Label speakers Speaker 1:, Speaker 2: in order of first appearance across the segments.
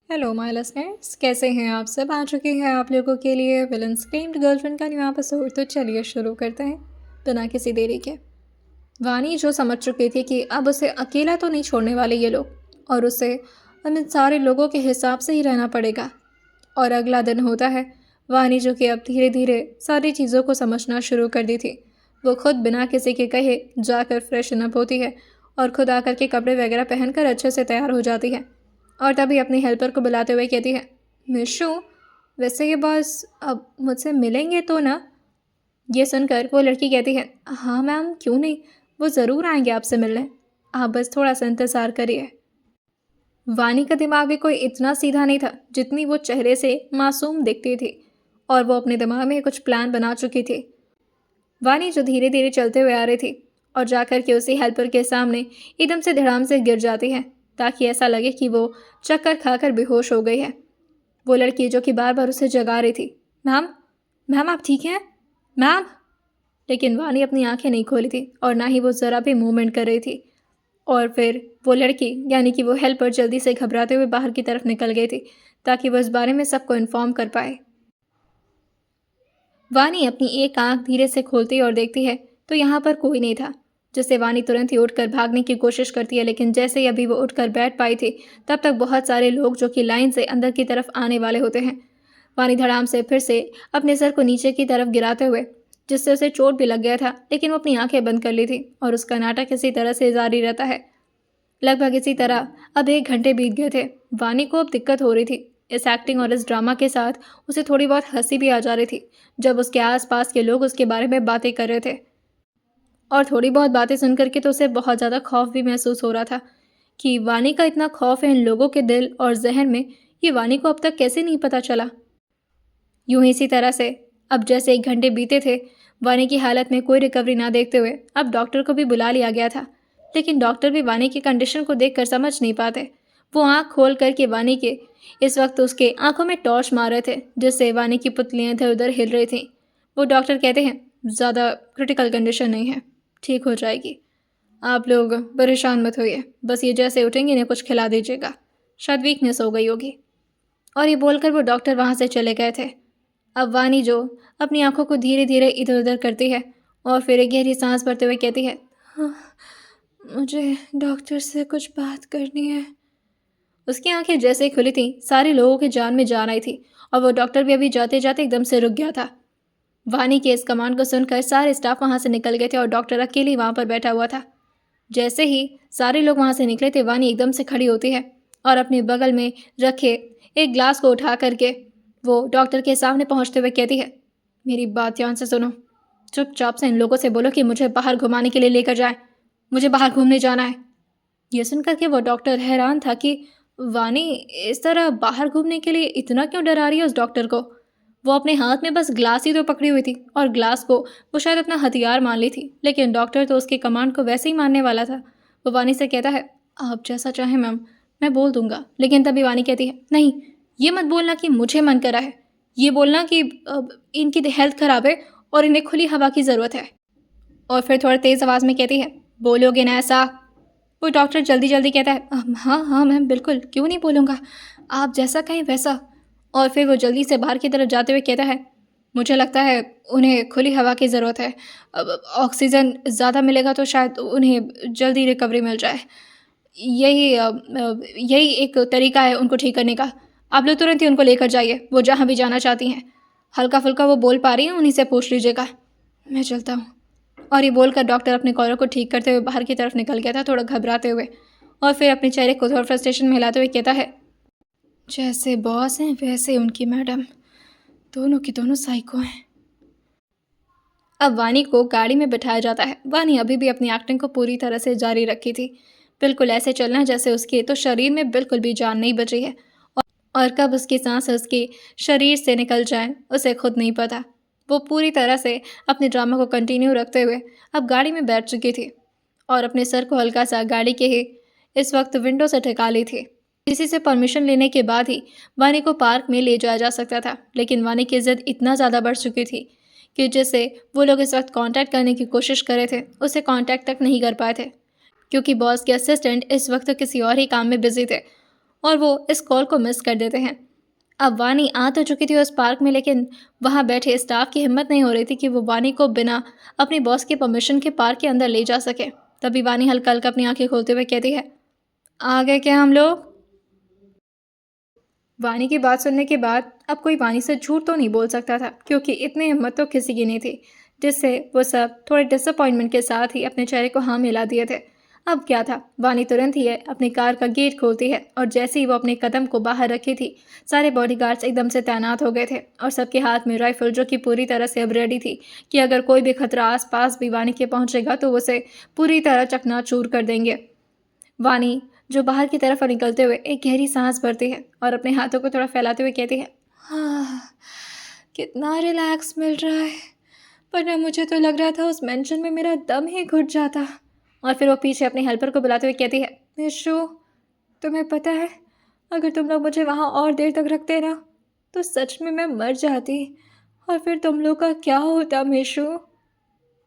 Speaker 1: Hello my listeners, कैसे हैं आप सब। आ चुके हैं आप लोगों के लिए विलन स्क्रीम्ड गर्लफ्रेंड का न्यू एपिसोड। तो चलिए शुरू करते हैं बिना किसी देरी के। वानी जो समझ चुकी थी कि अब उसे अकेला तो नहीं छोड़ने वाले ये लोग, और उसे उन सारे लोगों के हिसाब से ही रहना पड़ेगा। और अगला दिन होता है। वानी जो कि अब धीरे धीरे सारी चीज़ों को समझना शुरू कर दी थी, वो खुद बिना किसी के कहे जाकर फ्रेशन अप होती है और खुद आकर के कपड़े वगैरह पहनकर अच्छे से तैयार हो जाती है। और तभी अपनी हेल्पर को बुलाते हुए कहती है, मिशू, वैसे ये बॉस अब मुझसे मिलेंगे तो ना। ये सुनकर वो लड़की कहती है, हाँ मैम, क्यों नहीं, वो ज़रूर आएंगे आपसे मिलने, आप बस थोड़ा सा इंतज़ार करिए। वानी का दिमाग भी कोई इतना सीधा नहीं था जितनी वो चेहरे से मासूम दिखती थी, और वो अपने दिमाग में कुछ प्लान बना चुकी थी। वानी जो धीरे धीरे चलते हुए आ रही थी और जाकर के उसी हेल्पर के सामने एकदम से धड़ाम से गिर जाती है, ताकि ऐसा लगे कि वो चक्कर खाकर बेहोश हो गई है। वो लड़की जो कि बार बार उसे जगा रही थी, मैम, मैम आप ठीक हैं, मैम। लेकिन वानी अपनी आंखें नहीं खोली थी और ना ही वो ज़रा भी मूवमेंट कर रही थी। और फिर वो लड़की यानी कि वो हेल्पर जल्दी से घबराते हुए बाहर की तरफ निकल गई थी, ताकि वो इस बारे में सबको इन्फॉर्म कर पाए। वानी अपनी एक आंख धीरे से खोलती और देखती है तो यहाँ पर कोई नहीं था, जिससे वानी तुरंत ही उठकर भागने की कोशिश करती है। लेकिन जैसे ही अभी वो उठकर बैठ पाई थी, तब तक बहुत सारे लोग जो कि लाइन से अंदर की तरफ आने वाले होते हैं। वानी धड़ाम से फिर से अपने सर को नीचे की तरफ गिराते हुए, जिससे उसे चोट भी लग गया था, लेकिन वो अपनी आंखें बंद कर ली थी और उसका नाटक इसी तरह से जारी रहता है। लगभग इसी तरह अब 1 घंटे बीत गए थे। वानी को अब दिक्कत हो रही थी। इस एक्टिंग और इस ड्रामा के साथ उसे थोड़ी बहुत हंसी भी आ जा रही थी, जब उसके आसपास के लोग उसके बारे में बातें कर रहे थे। और थोड़ी बहुत बातें सुन करके तो उसे बहुत ज़्यादा खौफ भी महसूस हो रहा था कि वानी का इतना खौफ है इन लोगों के दिल और जहन में, ये वानी को अब तक कैसे नहीं पता चला। यूं ही इसी तरह से अब जैसे 1 घंटे बीते थे, वानी की हालत में कोई रिकवरी ना देखते हुए अब डॉक्टर को भी बुला लिया गया था। लेकिन डॉक्टर भी वानी की कंडीशन को देखकर समझ नहीं पाते। वो आंख खोल करके वानी के इस वक्त उसके आंखों में टॉर्च मार रहे थे, जिससे वानी की पुतलियां इधर उधर हिल रही थीं। वो डॉक्टर कहते हैं, ज़्यादा क्रिटिकल कंडीशन नहीं है, ठीक हो जाएगी, आप लोग परेशान मत होइए, बस ये जैसे उठेंगे इन्हें कुछ खिला दीजिएगा, शायद वीकनेस हो गई होगी। और ये बोलकर वो डॉक्टर वहाँ से चले गए थे। अब वानी जो अपनी आंखों को धीरे धीरे इधर उधर करती है और फिर एक गहरी सांस भरते हुए कहती है, हाँ, मुझे डॉक्टर से कुछ बात करनी है। उसकी आंखें जैसे ही खुली थीं, सारे लोगों की जान में जान आई थी और वो डॉक्टर भी अभी जाते जाते एकदम से रुक गया था। वानी के इस कमांड को सुनकर सारे स्टाफ वहाँ से निकल गए थे और डॉक्टर अकेले वहाँ पर बैठा हुआ था। जैसे ही सारे लोग वहाँ से निकले थे, वानी एकदम से खड़ी होती है और अपने बगल में रखे एक ग्लास को उठा करके वो डॉक्टर के सामने पहुँचते हुए कहती है, मेरी बात ध्यान से सुनो, चुपचाप से इन लोगों से बोलो कि मुझे बाहर घुमाने के लिए लेकर जाएं, मुझे बाहर घूमने जाना है। ये सुनकर के वो डॉक्टर हैरान था कि वानी इस तरह बाहर घूमने के लिए इतना क्यों डरा रही है उस डॉक्टर को। वो अपने हाथ में बस ग्लास ही तो पकड़ी हुई थी और ग्लास को वो शायद अपना हथियार मान ली थी, लेकिन डॉक्टर तो उसके कमांड को वैसे ही मानने वाला था। वो वानी से कहता है, आप जैसा चाहें मैम, मैं बोल दूंगा। लेकिन तभी वानी कहती है, नहीं, ये मत बोलना कि मुझे मन करा है, ये बोलना कि इनकी हेल्थ खराब है और इन्हें खुली हवा की ज़रूरत है। और फिर थोड़ा तेज़ आवाज़ में कहती है, बोलोगे ना ऐसा। वो डॉक्टर जल्दी जल्दी कहता है, हाँ हाँ मैम, बिल्कुल, क्यों नहीं बोलूँगा, आप जैसा कहें वैसा। और फिर वो जल्दी से बाहर की तरफ जाते हुए कहता है, मुझे लगता है उन्हें खुली हवा की ज़रूरत है, अब ऑक्सीजन ज़्यादा मिलेगा तो शायद उन्हें जल्दी रिकवरी मिल जाए। यही एक तरीका है उनको ठीक करने का। आप लोग तुरंत ही उनको लेकर जाइए, वो जहाँ भी जाना चाहती हैं। हल्का फुल्का वो बोल पा रही हैं, उन्हीं से पूछ लीजिएगा, मैं चलता हूँ। और ये बोलकर डॉक्टर अपने कॉलर को ठीक करते हुए बाहर की तरफ निकल गया था, थोड़ा घबराते हुए। और फिर अपने चेहरे को थोड़ा फ्रस्ट्रेशन में हिलाते हुए कहता है, जैसे बॉस हैं वैसे उनकी मैडम, दोनों की दोनों साइको हैं। अब वानी को गाड़ी में बिठाया जाता है। वानी अभी भी अपनी एक्टिंग को पूरी तरह से जारी रखी थी, बिल्कुल ऐसे चलना जैसे उसके तो शरीर में बिल्कुल भी जान नहीं बची है। और कब उसकी सांस उसके शरीर से निकल जाए उसे खुद नहीं पता। वो पूरी तरह से अपने ड्रामा को कंटिन्यू रखते हुए अब गाड़ी में बैठ चुकी थी और अपने सर को हल्का सा गाड़ी के ही इस वक्त विंडो से ठेका ली थी। किसी से परमिशन लेने के बाद ही वानी को पार्क में ले जाया जा सकता था, लेकिन वानी की इज्जत इतना ज़्यादा बढ़ चुकी थी कि जिससे वो लोग इस वक्त कांटेक्ट करने की कोशिश कर रहे थे, उसे कांटेक्ट तक नहीं कर पाए थे, क्योंकि बॉस के असिस्टेंट इस वक्त किसी और ही काम में बिजी थे और वो इस कॉल को मिस कर देते हैं। अब वानी आ तो चुकी थी उस पार्क में, लेकिन वहाँ बैठे स्टाफ की हिम्मत नहीं हो रही थी कि वो वानी को बिना अपनी बॉस के परमिशन के पार्क के अंदर ले जा सके। तभी वानी हल्का हल्का अपनी आंखें खोलते हुए कहती है, आ गए क्या हम लोग? वानी की बात सुनने के बाद अब कोई वानी से झूठ तो नहीं बोल सकता था, क्योंकि इतनी हिम्मत तो किसी की नहीं थी, जिससे वो सब थोड़े डिसअपॉइंटमेंट के साथ ही अपने चेहरे को हाँ मिला दिए थे। अब क्या था, वानी तुरंत ही है अपनी कार का गेट खोलती है और जैसे ही वो अपने कदम को बाहर रखी थी, सारे बॉडीगार्ड्स एकदम से तैनात हो गए थे और सबके हाथ में राइफल, जो कि पूरी तरह से अब रेडी थी कि अगर कोई भी खतरा आसपास भी वानी के पहुंचेगा तो उसे पूरी तरह चकनाचूर कर देंगे। वानी जो बाहर की तरफ निकलते हुए एक गहरी सांस भरती है और अपने हाथों को थोड़ा फैलाते हुए कहती है, हाँ, कितना रिलैक्स मिल रहा है, वरना मुझे तो लग रहा था उस मेंशन में मेरा दम ही घुट जाता। और फिर वो पीछे अपने हेल्पर को बुलाते हुए कहती है, मिशु, तुम्हें पता है, अगर तुम लोग मुझे वहाँ और देर तक रखते ना तो सच में मैं मर जाती, और फिर तुम लोग का क्या होता मिशु?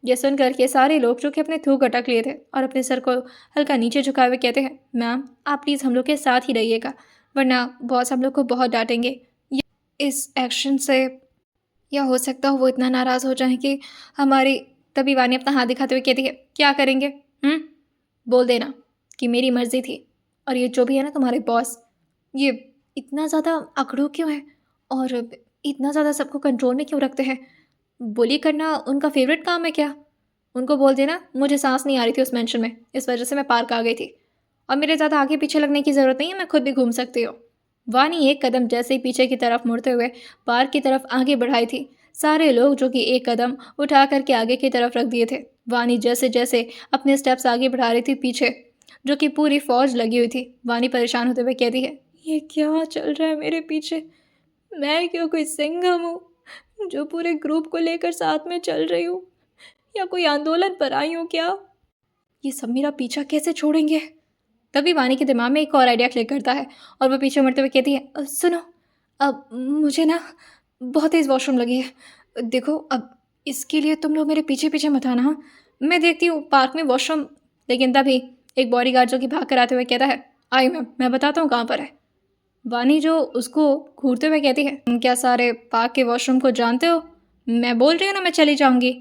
Speaker 1: यह सुनकर के सारे लोग जो कि अपने थूक अटक लिए थे और अपने सर को हल्का नीचे झुकाए हुए कहते हैं, मैम आप प्लीज़ हम लोग के साथ ही रहिएगा, वरना बॉस हम लोग को बहुत डांटेंगे। इस एक्शन से या हो सकता हो वो इतना नाराज़ हो जाए कि हमारी। तभी वानी अपना हाथ दिखाते हुए कहती है, क्या करेंगे? बोल देना कि मेरी मर्जी थी, और ये जो भी है ना तुम्हारे बॉस, ये इतना ज़्यादा अकड़ू क्यों है और इतना ज़्यादा सबको कंट्रोल में क्यों रखते हैं? बुली करना उनका फेवरेट काम है क्या? उनको बोल देना मुझे सांस नहीं आ रही थी उस मेंशन में, इस वजह से मैं पार्क आ गई थी, और मेरे ज़्यादा आगे पीछे लगने की ज़रूरत नहीं है, मैं खुद भी घूम सकती हूँ। वानी एक कदम जैसे ही पीछे की तरफ मुड़ते हुए पार्क की तरफ आगे बढ़ाई थी, सारे लोग जो कि एक कदम उठा करके आगे की तरफ रख दिए थे। वानी जैसे जैसे अपने स्टेप्स आगे बढ़ा रही थी, पीछे जो कि पूरी फौज लगी हुई थी। वानी परेशान होते हुए कहती है, ये क्या चल रहा है मेरे पीछे? मैं क्यों कोई सिंघम हूँ जो पूरे ग्रुप को लेकर साथ में चल रही हूँ, या कोई आंदोलन पर आई हूँ क्या? ये सब मेरा पीछा कैसे छोड़ेंगे? तभी वानी के दिमाग में एक और आइडिया क्लिक करता है और वो पीछे मुड़ते हुए कहती है, सुनो, अब मुझे ना बहुत तेज़ वॉशरूम लगी है, देखो अब इसके लिए तुम लोग मेरे पीछे पीछे मत आना, हाँ? मैं देखती हूँ पार्क में वॉशरूम। लेकिन तभी एक बॉडीगार्ड जो कि भाग कर आते हुए कहता है, आई मैम, मैं बताता हूँ कहाँ पर है। वानी जो उसको घूरते हुए कहती है, तुम क्या सारे पार्क के वॉशरूम को जानते हो? मैं बोल रही हूँ ना मैं चली जाऊँगी।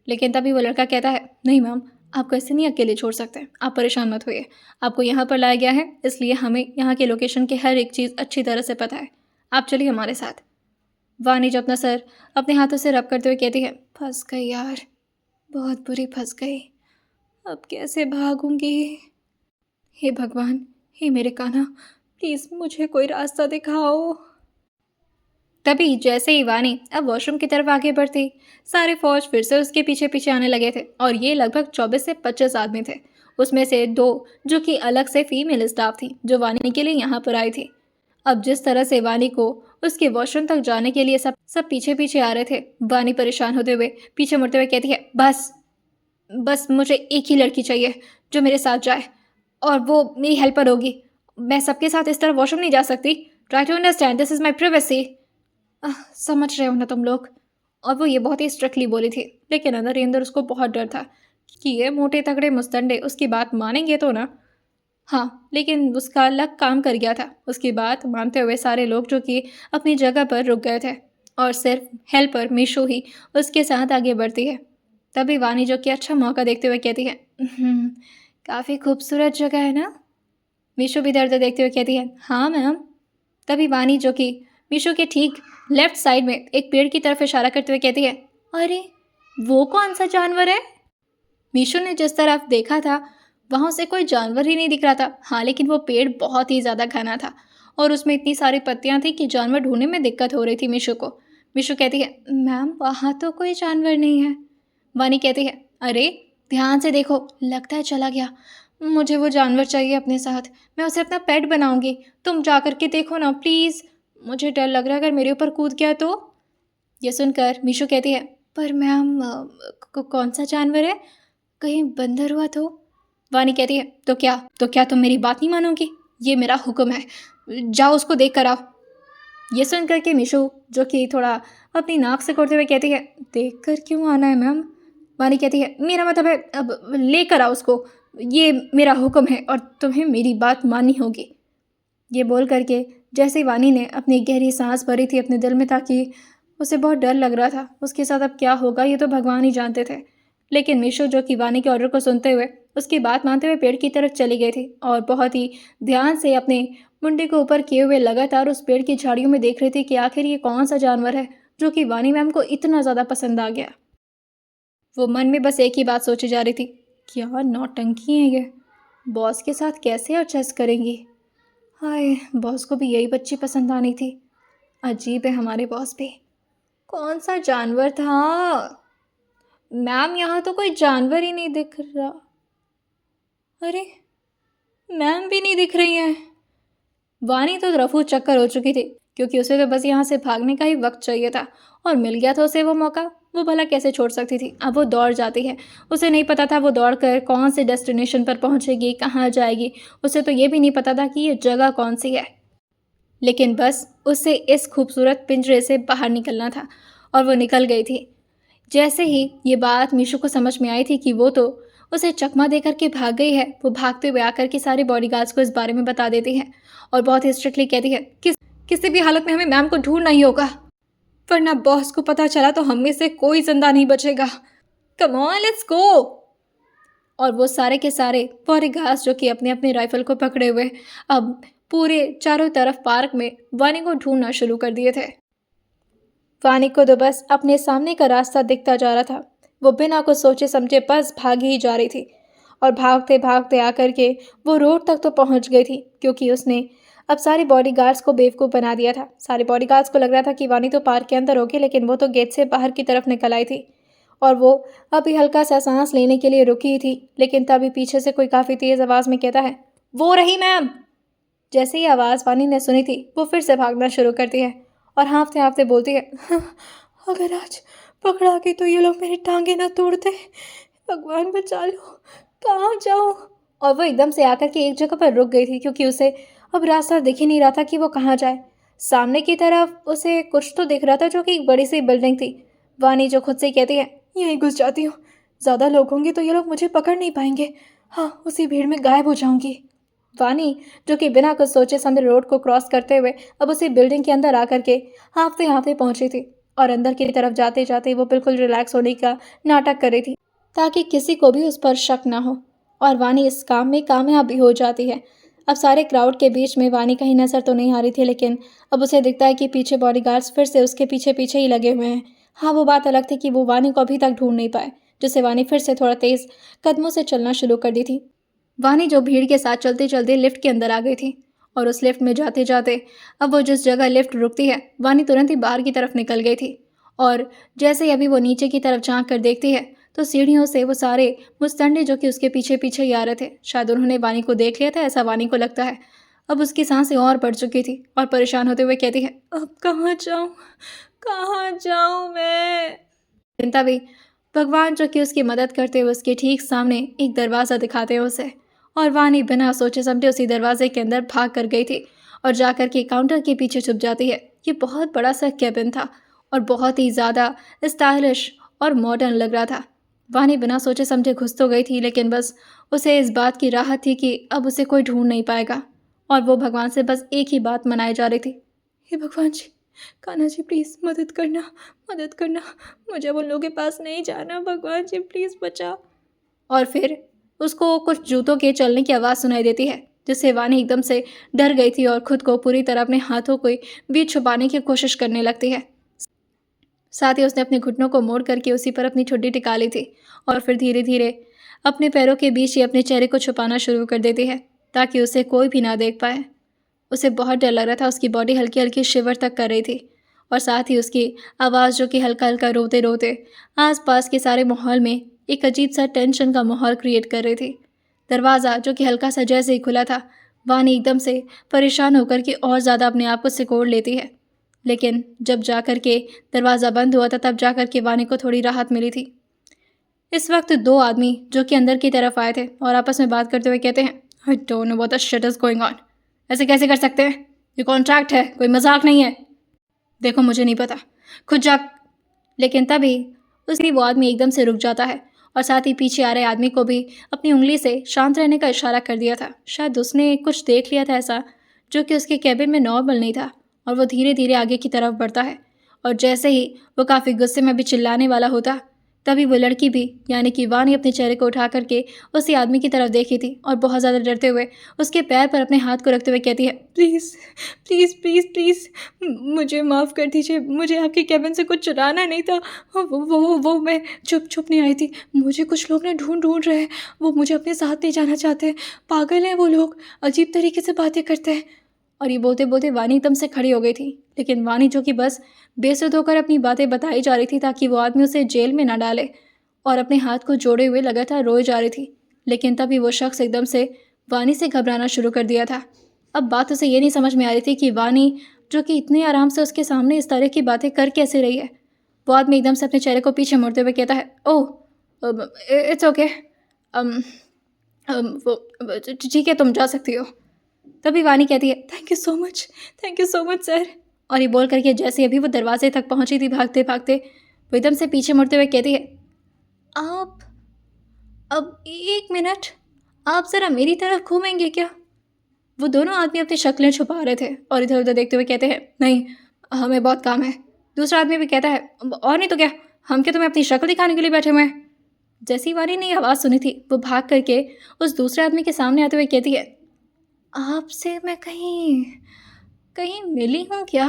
Speaker 1: लेकिन तभी वो लड़का कहता है, नहीं मैम, आपको ऐसे नहीं अकेले छोड़ सकते, आप परेशान मत होइए, आपको यहाँ पर लाया गया है इसलिए हमें यहाँ के लोकेशन की हर एक चीज़ अच्छी तरह से पता है, आप चलिए हमारे साथ। वानी जो अपना सर अपने हाथों से रब करते हुए कहती है, फंस गई यार, बहुत बुरी फंस गई, अब कैसे भागूंगी? हे भगवान, हे मेरे कान्हा, प्लीज़ मुझे कोई रास्ता दिखाओ। तभी जैसे ही वानी अब वॉशरूम की तरफ आगे बढ़ती, सारे फौज फिर से उसके पीछे पीछे आने लगे थे, और ये लगभग 24 से 25 आदमी थे। उसमें से 2 जो कि अलग से फीमेल स्टाफ थी, जो वानी के लिए यहाँ पर आई थी। अब जिस तरह से वानी को उसके वॉशरूम तक जाने के लिए सब पीछे पीछे आ रहे थे, वानी परेशान होते हुए पीछे मुड़ते हुए कहती है, बस बस मुझे एक ही लड़की चाहिए जो मेरे साथ जाए, और वो मेरी हेल्पर होगी, मैं सबके साथ इस तरह वॉशरूम नहीं जा सकती। Try to understand, this is my privacy. समझ रहे हो ना तुम लोग? और वो ये बहुत ही स्ट्रिक्टली बोली थी, लेकिन अंदर ही अंदर उसको बहुत डर था कि ये मोटे तगड़े मुस्तंडे उसकी बात मानेंगे तो ना। हाँ, लेकिन उसका लक काम कर गया था। उसकी बात मानते हुए सारे लोग जो कि अपनी जगह पर रुक गए थे, और सिर्फ हेल्पर मीशू ही उसके साथ आगे बढ़ती है। तभी वानी जो कि अच्छा मौका देखते हुए कहती है, काफ़ी खूबसूरत जगह है ना? मीशू भी दर्द देखते हुए कहती है, हाँ मैम। तभी वानी जो कि मीशू के ठीक लेफ्ट साइड में एक पेड़ की तरफ इशारा करते हुए कहती है, अरे वो कौन सा जानवर है? मीशू ने जिस तरफ देखा था वहाँ से कोई जानवर ही नहीं दिख रहा था। हाँ, लेकिन वो पेड़ बहुत ही ज़्यादा घना था और उसमें इतनी सारी पत्तियाँ थी कि जानवर ढूंढने में दिक्कत हो रही थी मीशू को। मीशू कहती है, मैम वहाँ तो कोई जानवर नहीं है। वानी कहती है, अरे ध्यान से देखो, लगता है चला गया। मुझे वो जानवर चाहिए अपने साथ, मैं उसे अपना पेट बनाऊंगी। तुम जा कर के देखो ना प्लीज़, मुझे डर लग रहा है अगर मेरे ऊपर कूद गया तो। यह सुनकर मीशू कहती है, पर मैम कौन सा जानवर है, कहीं बंदर हुआ तो? वानी कहती है, तो क्या तुम मेरी बात नहीं मानोगी? ये मेरा हुक्म है, जाओ उसको देख कर आओ। ये सुन कर के मीशू जो कि थोड़ा अपनी नाक से करते हुए कहती है, देख कर क्यों आना है मैम? वानी कहती है, मेरा मतलब है अब लेकर आओ उसको, ये मेरा हुक्म है और तुम्हें मेरी बात माननी होगी। ये बोल करके जैसे ही वानी ने अपनी गहरी सांस भरी थी अपने दिल में था कि उसे बहुत डर लग रहा था। उसके साथ अब क्या होगा ये तो भगवान ही जानते थे। लेकिन मीशू जो कि वानी के ऑर्डर को सुनते हुए उसकी बात मानते हुए पेड़ की तरफ चली गई थी और बहुत ही ध्यान से अपने मुंडे को ऊपर किए हुए लगातार उस पेड़ की झाड़ियों में देख रही थी कि आखिर ये कौन सा जानवर है जो कि वानी मैम को इतना ज़्यादा पसंद आ गया। वो मन में बस एक ही बात सोची जा रही थी, क्या नौटंकी है ये, बॉस के साथ कैसे एडजस्ट करेंगी। हाय, बॉस को भी यही बच्ची पसंद आनी थी। अजीब है हमारे बॉस भी। कौन सा जानवर था? मैम, यहाँ तो कोई जानवर ही नहीं दिख रहा। अरे, मैम भी नहीं दिख रही हैं। वानी तो रफू चक्कर हो चुकी थी क्योंकि उसे तो बस यहाँ से भागने का ही वक्त चाहिए था और मिल गया था उसे वो मौका। वो भला कैसे छोड़ सकती थी। अब वो दौड़ जाती है। उसे नहीं पता था वो दौड़ कर कौन से डेस्टिनेशन पर पहुँचेगी, कहाँ जाएगी। उसे तो ये भी नहीं पता था कि ये जगह कौन सी है। लेकिन बस उसे इस खूबसूरत पिंजरे से बाहर निकलना था और वो निकल गई थी। जैसे ही ये बात मीशू को समझ में आई थी कि वो तो उसे चकमा देकर के भाग गई है, वो भागते हुए आकर के सारे बॉडीगार्ड्स को इस बारे में बता देती है और बहुत ही स्ट्रिक्टली कहती है कि किसी भी हालत में हमें मैम को ढूंढना ही होगा, वरना बॉस को पता चला तो हम में से कोई जिंदा नहीं बचेगा। Come on, let's go. और वो सारे के सारे बॉडीगार्ड्स जो कि अपने अपने राइफल को पकड़े हुए अब पूरे चारों तरफ पार्क में वानी को ढूंढना शुरू कर दिए थे। वानी को तो बस अपने सामने का रास्ता दिखता जा रहा था। वो बिना कुछ सोचे समझे बस भागी ही जा रही थी और भागते भागते आकर के वो रोड तक तो पहुंच गई थी क्योंकि उसने अब सारे बॉडीगार्ड्स को बेवकूफ़ बना दिया था। सारे बॉडीगार्ड्स को लग रहा था कि वानी तो पार्क के अंदर होगी, लेकिन वो तो गेट से बाहर की तरफ निकल आई थी और वो अभी हल्का सा सांस लेने के लिए रुकी ही थी। लेकिन तभी पीछे से कोई काफ़ी तेज़ आवाज़ में कहता है, वो रही मैम। जैसे ही आवाज़ वानी ने सुनी थी वो फिर से भागना शुरू करती है और हाँफते हाँफते बोलती है, अगर आज पकड़ा गई तो ये लोग मेरी टांगे ना तोड़ते, भगवान बचा लो, कहाँ जाऊँ। और वो एकदम से आकर के एक जगह पर रुक गई थी क्योंकि उसे अब रास्ता दिख ही नहीं रहा था कि वो कहाँ जाए। सामने की तरफ उसे कुछ तो दिख रहा था जो कि एक बड़ी सी बिल्डिंग थी। वानी जो खुद से कहती है, यहीं घुस जाती हूँ, ज़्यादा लोग होंगे तो ये लोग मुझे पकड़ नहीं पाएंगे, हाँ उसी भीड़ में गायब हो जाऊंगी। वानी जो कि बिना कुछ सोचे समझे रोड को क्रॉस करते हुए अब उसी बिल्डिंग के अंदर आकर के हाँफते हाँफते पहुंची थी और अंदर की तरफ जाते जाते वो बिल्कुल रिलैक्स होने का नाटक कर रही थी ताकि किसी को भी उस पर शक ना हो। और वानी इस काम में कामयाब भी हो जाती है। अब सारे क्राउड के बीच में वानी कहीं नजर तो नहीं आ रही थी, लेकिन अब उसे दिखता है कि पीछे बॉडीगार्ड्स फिर से उसके पीछे पीछे ही लगे हुए हैं। हाँ, वो बात अलग थी कि वो वानी को अभी तक ढूंढ नहीं पाए, जिससे वानी फिर से थोड़ा तेज़ कदमों से चलना शुरू कर दी थी। वानी जो भीड़ के साथ चलते चलते लिफ्ट के अंदर आ गई थी और उस लिफ्ट में जाते जाते अब वो जिस जगह लिफ्ट रुकती है वानी तुरंत ही बाहर की तरफ निकल गई थी। और जैसे ही अभी वो नीचे की तरफ झांक कर देखती है तो सीढ़ियों से वो सारे मुस्तंडे जो कि उसके पीछे पीछे ही आ रहे थे, शायद उन्होंने वानी को देख लिया था, ऐसा वानी को लगता है। अब उसकी सांसें और बढ़ चुकी थी और परेशान होते हुए कहती है, अब कहाँ जाऊँ मैं। चिंता भी भगवान जो कि उसकी मदद करते हुए उसके ठीक सामने एक दरवाज़ा दिखाते हैं उसे, और वानी बिना सोचे समझे उसी दरवाजे के अंदर भाग कर गई थी और जाकर के काउंटर के पीछे छुप जाती है। ये बहुत बड़ा सा कैबिन था और बहुत ही ज़्यादा स्टाइलिश और मॉडर्न लग रहा था। वानी बिना सोचे समझे घुस तो गई थी, लेकिन बस उसे इस बात की राहत थी कि अब उसे कोई ढूंढ नहीं पाएगा और वो भगवान से बस एक ही बात मनाई जा रही थी, हे भगवान जी, कान्हा जी प्लीज़ मदद करना, मुझे उन लोगों के पास नहीं जाना, भगवान जी प्लीज़ बचा। और फिर उसको कुछ जूतों के चलने की आवाज़ सुनाई देती है, जिससे वानी एकदम से डर गई थी और खुद को पूरी तरह अपने हाथों को बीच छुपाने की कोशिश करने लगती है। साथ ही उसने अपने घुटनों को मोड़ करके उसी पर अपनी ठुड्डी टिका ली थी और फिर धीरे धीरे अपने पैरों के बीच ही अपने चेहरे को छुपाना शुरू कर देती है ताकि उसे कोई भी ना देख पाए। उसे बहुत डर लग रहा था, उसकी बॉडी हल्की हल्की शिवर तक कर रही थी और साथ ही उसकी आवाज़ जो कि हल्का हल्का रोते रोते आसपास के सारे माहौल में एक अजीब सा टेंशन का माहौल क्रिएट कर रही थी। दरवाज़ा जो कि हल्का सा जैसे ही खुला था, वानी एकदम से परेशान होकर के और ज़्यादा अपने आप को सिकोड़ लेती है। लेकिन जब जाकर के दरवाज़ा बंद हुआ था तब जाकर के वानी को थोड़ी राहत मिली थी। इस वक्त दो आदमी जो कि अंदर की तरफ आए थे और आपस में बात करते हुए कहते हैं, I don't know what the shit is going on. ऐसे कैसे कर सकते हैं, ये कॉन्ट्रैक्ट है, कोई मजाक नहीं है। देखो मुझे नहीं पता, खुद जा। लेकिन तभी उसकी वो आदमी एकदम से रुक जाता है और साथ ही पीछे आ रहे आदमी को भी अपनी उंगली से शांत रहने का इशारा कर दिया था। शायद उसने कुछ देख लिया था ऐसा जो कि उसके कैबिन में नॉर्मल नहीं था, और वो धीरे धीरे आगे की तरफ बढ़ता है। और जैसे ही वो काफ़ी गुस्से में भी चिल्लाने वाला होता, तभी वो लड़की भी यानी कि वानी अपने चेहरे को उठा करके उसी आदमी की तरफ देखी थी और बहुत ज़्यादा डरते हुए उसके पैर पर अपने हाथ को रखते हुए कहती है, प्लीज़ प्लीज़ प्लीज़ प्लीज़ मुझे माफ़ कर दीजिए, मुझे आपके कैबिन से कुछ चुराना नहीं था। वो मैं चुप चुप नहीं आई थी, मुझे कुछ लोग ना ढूंढ रहे हैं, वो मुझे अपने साथ ले जाना चाहते हैं, पागल हैं वो लोग, अजीब तरीके से बातें करते हैं। और ये बोलते बोलते वानी एकदम से खड़ी हो गई थी, लेकिन वानी जो कि बस बेसुध होकर अपनी बातें बताई जा रही थी ताकि वो आदमी उसे जेल में ना डाले, और अपने हाथ को जोड़े हुए लगातार रोए जा रही थी। लेकिन तभी वो शख्स एकदम से वानी से घबराना शुरू कर दिया था। अब बात उसे ये नहीं समझ में आ रही थी कि वानी जो कि इतने आराम से उसके सामने इस तरह की बातें कर कैसे रही है। वो आदमी एकदम से अपने चेहरे को पीछे मोड़ते हुए कहता है, ओह इट्स ओके, वो ठीक है, तुम जा सकती हो। तभी वानी कहती है, thank you so much sir. और ये बोल करके जैसे अभी वो दरवाजे तक पहुंची थी भागते भागते, वो एकदम से पीछे मुड़ते हुए कहती है, आप अब एक मिनट, आप ज़रा मेरी तरफ घूमेंगे क्या? वो दोनों आदमी अपनी शक्लें छुपा रहे थे और इधर उधर देखते हुए कहते हैं, नहीं हमें बहुत काम है। दूसरा आदमी भी कहता है, और नहीं तो क्या, हम क्या तुम्हें अपनी शक्ल दिखाने के लिए बैठे हुए हैं? जैसी वानी ने आवाज़ सुनी थी, वो भाग करके उस दूसरे आदमी के सामने आते हुए कहती है, आपसे मैं कहीं कहीं मिली हूँ क्या?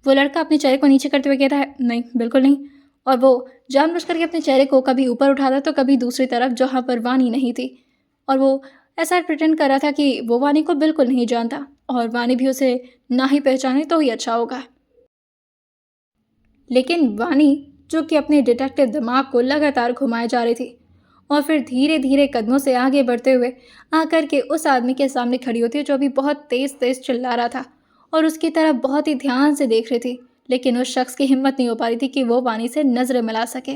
Speaker 1: वो लड़का अपने चेहरे को नीचे करते हुए कहता है, नहीं बिल्कुल नहीं। और वो जानबूझ करके अपने चेहरे को कभी ऊपर उठाता तो कभी दूसरी तरफ जहाँ पर वानी नहीं थी, और वो ऐसा प्रिटेंड कर रहा था कि वो वानी को बिल्कुल नहीं जानता और वानी भी उसे ना ही पहचाने तो ही अच्छा होगा। लेकिन वानी जो कि अपने डिटेक्टिव दिमाग को लगातार घुमाए जा रही थी, और फिर धीरे धीरे कदमों से आगे बढ़ते हुए आकर के उस आदमी के सामने खड़ी होती है जो अभी बहुत तेज़ तेज़ चिल्ला रहा था, और उसकी तरफ बहुत ही ध्यान से देख रही थी। लेकिन उस शख्स की हिम्मत नहीं हो पा रही थी कि वो वानी से नज़रें मिला सके।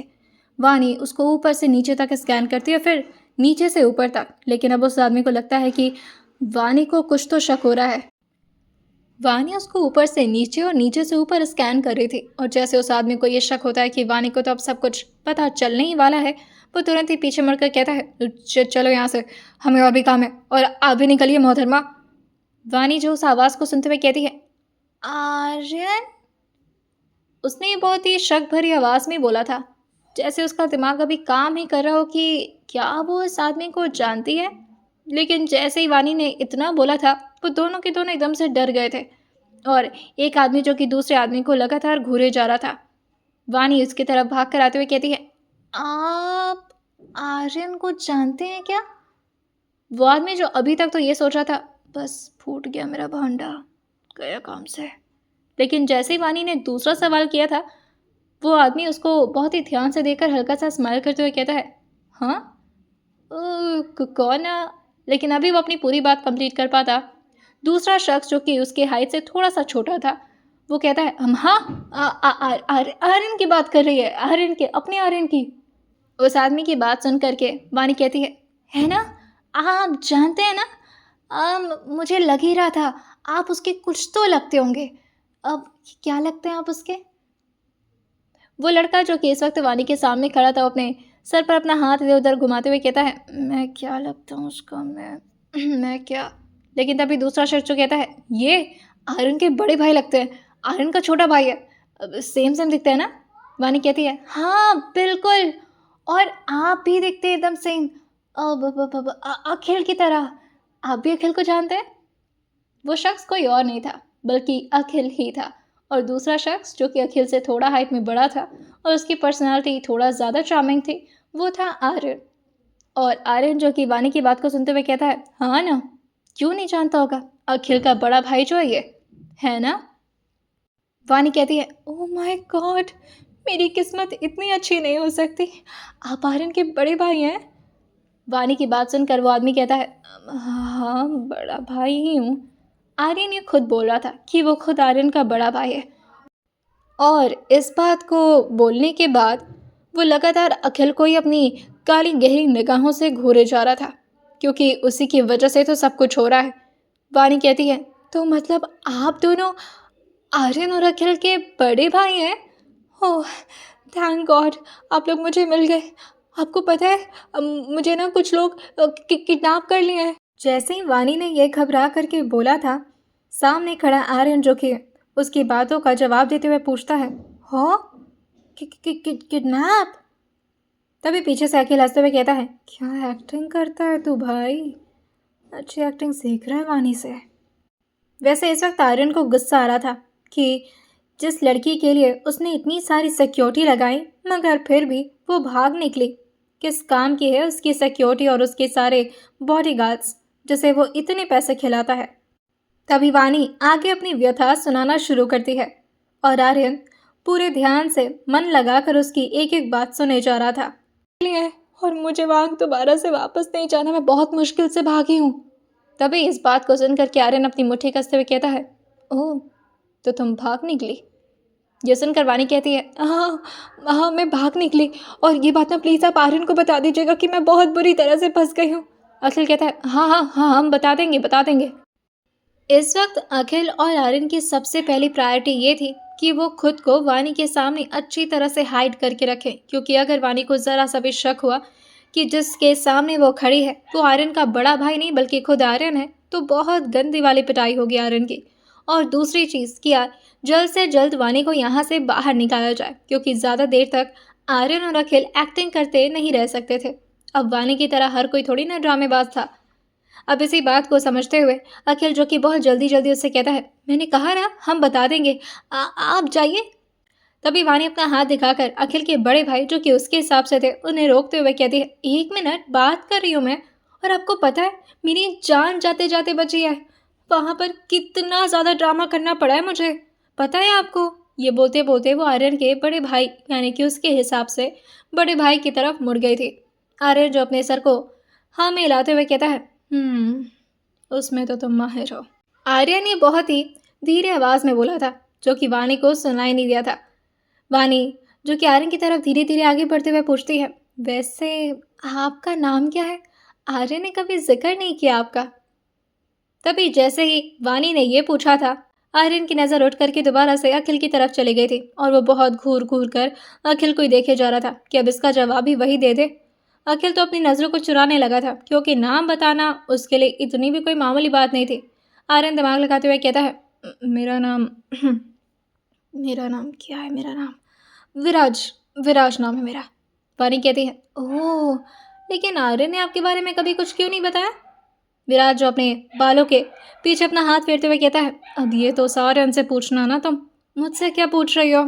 Speaker 1: वानी उसको ऊपर से नीचे तक स्कैन करती है, फिर नीचे से ऊपर तक, लेकिन अब उस आदमी को लगता है कि वानी को कुछ तो शक हो रहा है। वानी उसको ऊपर से नीचे और नीचे से ऊपर स्कैन कर रही थी, और जैसे उस आदमी को ये शक होता है कि वानी को तो अब सब कुछ पता चलने ही वाला है, वो तुरंत ही पीछे मुड़कर कहता है, चलो यहाँ से, हमें और भी काम है, और आप भी निकलिए मोहतरमा। वानी जो उस आवाज़ को सुनते हुए कहती है, आर्यन। उसने बहुत ही शक भरी आवाज़ में बोला था, जैसे उसका दिमाग अभी काम ही कर रहा हो कि क्या वो इस आदमी को जानती है। लेकिन जैसे ही वानी ने इतना बोला था, वो दोनों के दोनों एकदम से डर गए थे, और एक आदमी जो कि दूसरे आदमी को लगातार घूरे जा रहा था। वानी उसकी तरफ भाग कर आते हुए कहती है, आप आर्यन को जानते हैं क्या? वो आदमी जो अभी तक तो ये सोच रहा था, बस फूट गया मेरा भांडा, गया काम से। लेकिन जैसे ही वानी ने दूसरा सवाल किया था, वो आदमी उसको बहुत ही ध्यान से देखकर हल्का सा स्माइल करते हुए कहता है, हाँ कौन? लेकिन अभी वो अपनी पूरी बात कंप्लीट कर पाता, दूसरा शख्स जो कि उसके हाइट से थोड़ा सा छोटा था, वो कहता है, हम हाँ आर्यन की बात कर रही है, आर्यन के, अपने आर्यन की। उस आदमी की बात सुन करके वानी कहती है ना, आप जानते हैं ना, मुझे लग ही रहा था आप उसके कुछ तो लगते होंगे। अब क्या लगते हैं आप उसके? वो लड़का जो कि इस वक्त वानी के सामने खड़ा था, अपने सर पर अपना हाथ इधर उधर घुमाते हुए कहता है, मैं क्या लगता हूँ उसका, मैं क्या? लेकिन तभी दूसरा शख्स जो कहता है, ये आर्यन के बड़े भाई लगते हैं, आर्यन का छोटा भाई है, सेम सेम दिखते हैं ना? वानी कहती है, हाँ बिल्कुल, और आप भी दिखते हैं एकदम सेम, अखिल की तरह। आप भी अखिल को जानते हैं? वो शख्स कोई और नहीं था बल्कि अखिल ही था, और दूसरा शख्स जो कि अखिल से थोड़ा हाइट में बड़ा था और उसकी पर्सनालिटी थोड़ा ज़्यादा चार्मिंग थी, वो था आर्यन। और आर्यन जो कि वानी की बात को सुनते हुए कहता है, हाँ ना, क्यों नहीं जानता होगा, अखिल का बड़ा भाई जो है ये, है ना? वानी कहती है, ओह माय गॉड, मेरी किस्मत इतनी अच्छी नहीं हो सकती, आप आर्यन के बड़े भाई हैं? वानी की बात सुनकर वो आदमी कहता है, हाँ बड़ा भाई ही हूँ। आर्यन ये खुद बोल रहा था कि वो खुद आर्यन का बड़ा भाई है, और इस बात को बोलने के बाद वो लगातार अखिल को ही अपनी काली गहरी निगाहों से घूरे जा रहा था, क्योंकि उसी की वजह से तो सब कुछ हो रहा है। वानी कहती है, तो मतलब आप दोनों आर्यन और अखिल के बड़े भाई हैं? ओह थैंक गॉड, आप लोग मुझे मिल गए। आपको पता है, मुझे ना कुछ लोग किडनैप कर लिए हैं। जैसे ही वानी ने यह घबरा करके बोला था, सामने खड़ा आर्यन जो कि उसकी बातों का जवाब देते हुए पूछता है, हो किडनैप? तभी पीछे से अखिल हंसते हुए कहता है, क्या एक्टिंग करता है तू भाई, अच्छी एक्टिंग सीख रहा है वानी से। वैसे इस वक्त आर्यन को गुस्सा आ रहा था कि जिस लड़की के लिए उसने इतनी सारी सिक्योरिटी लगाई मगर फिर भी वो भाग निकली। किस काम की है उसकी सिक्योरिटी और उसके सारे बॉडीगार्ड्स जिसे वो इतने पैसे खिलाता है। तभी वानी आगे अपनी व्यथा सुनाना शुरू करती है और आर्यन पूरे ध्यान से मन लगाकर उसकी एक एक बात सुने जा रहा था। और मुझे वहाँ दोबारा से वापस नहीं जाना, मैं बहुत मुश्किल से भागी हूँ। तभी इस बात को सुनकर के आर्यन अपनी मुट्ठी कसते हुए कहता है, ओह तो तुम भाग निकली? ये सुनकर वानी कहती है, हाँ हाँ मैं भाग निकली, और ये बात ना प्लीज़ आप आर्यन को बता दीजिएगा कि मैं बहुत बुरी तरह से फंस गई हूँ। अखिल कहता है, हाँ हाँ हाँ हम बता देंगे। इस वक्त अखिल और आर्यन की सबसे पहली प्रायोरिटी ये थी कि वो खुद को वानी के सामने अच्छी तरह से हाइड करके रखें, क्योंकि अगर वानी को ज़रा सा भी शक हुआ कि जिसके सामने वो खड़ी है वो आर्यन का बड़ा भाई नहीं बल्कि खुद आर्यन है, तो बहुत गंदी वाली पिटाई होगी आर्यन की। और दूसरी चीज़ कि जल्द से जल्द वानी को यहाँ से बाहर निकाला जाए, क्योंकि ज़्यादा देर तक आर्यन और अखिल एक्टिंग करते नहीं रह सकते थे। अब वानी की तरह हर कोई थोड़ी ना ड्रामेबाज था। अब इसी बात को समझते हुए अखिल जो कि बहुत जल्दी जल्दी उससे कहता है, मैंने कहा ना हम बता देंगे, आप जाइए। तभी वानी अपना हाथ दिखाकर अखिल के बड़े भाई जो कि उसके हिसाब से थे उन्हें रोकते हुए कहती है, 1 मिनट बात कर रही हूँ मैं, और आपको पता है मेरी जान जाते जाते बची है, वहाँ पर कितना ज़्यादा ड्रामा करना पड़ा है मुझे, पता है आपको? ये बोलते बोलते वो आर्यन के बड़े भाई यानी कि उसके हिसाब से बड़े भाई की तरफ मुड़ गई थी। आर्यन जो अपने सर को हाँ में हिलाते हुए कहता है, उसमें तो तुम माहिर हो। आर्यन ने बहुत ही धीरे आवाज़ में बोला था जो कि वानी को सुनाई नहीं दिया था। वानी जो कि आर्यन की तरफ धीरे धीरे आगे बढ़ते हुए पूछती है, वैसे आपका नाम क्या है? आर्यन ने कभी जिक्र नहीं किया आपका। तभी जैसे ही वानी ने ये पूछा था, आर्यन की नज़र उठ करके दोबारा से अखिल की तरफ चली गई थी और वो बहुत घूर घूर कर अखिल को ही देखे जा रहा था कि अब इसका जवाब ही वही दे दे। अखिल तो अपनी नज़रों को चुराने लगा था क्योंकि नाम बताना उसके लिए इतनी भी कोई मामूली बात नहीं थी। आर्यन दिमाग लगाते हुए कहता है, मेरा नाम मेरा नाम क्या है? मेरा नाम विराज, विराज नाम है मेरा। वानी कहती है, ओह लेकिन आर्यन ने आपके बारे में कभी कुछ क्यों नहीं बताया? विराज जो अपने बालों के पीछे अपना हाथ फेरते हुए कहता है, अब ये तो सारे उनसे पूछना ना, तुम मुझसे क्या पूछ रही हो?